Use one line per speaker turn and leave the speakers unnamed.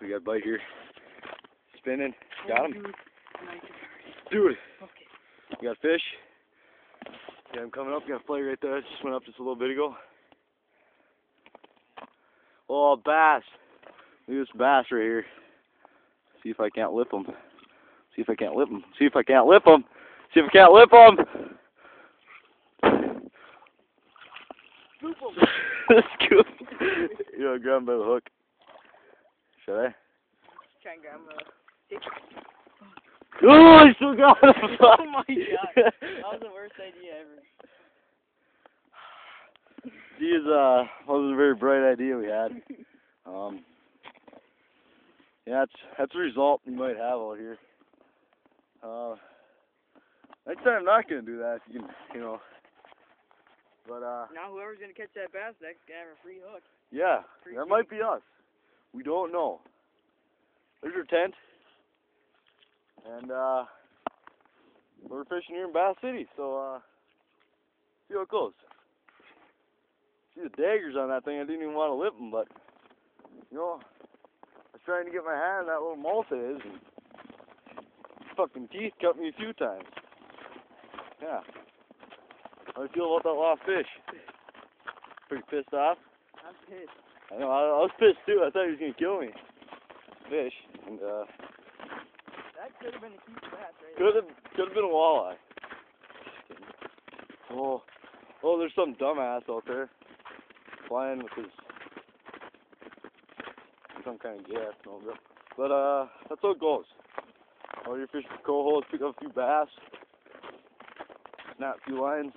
We got a bite here. Spinning. Got him.
Dude.
Dude. We got fish. Got him coming up. Got a flag right there. Just went up just a little bit ago. Oh, bass. Look at this bass right here. See if I can't lip him. See if I can't lip him. See if I can't lip him. See if I can't lip him. Scoop. You know, grab him by the hook. Should I?
Try and grab him.
Oh, I still got him.
Oh my god. That was the worst idea ever.
Geez, wasn't a very bright idea we had. Yeah, that's the result you might have out here. Next time I'm not gonna do that. You can, you know. But
now whoever's gonna catch that bass next gonna have a free hook.
yeah, that might be us. We don't know. There's your tent, and we're fishing here in Bass City. So see how it goes. See the daggers on that thing. I didn't even want to lip them, but you know, I was trying to get my hand on that little mouth of his, and fucking teeth cut me a few times. Yeah. How do you feel about that lost fish? Pretty pissed off?
I'm pissed.
I know, I was pissed too. I thought he was going to kill me. Fish. And,
that could have been a cute bass, right?
Could have been a walleye. Oh, there's some dumbass out there flying with his some kind of gas. No, but that's how it goes. All your fish for coho, pick up a few bass, snap a few lines.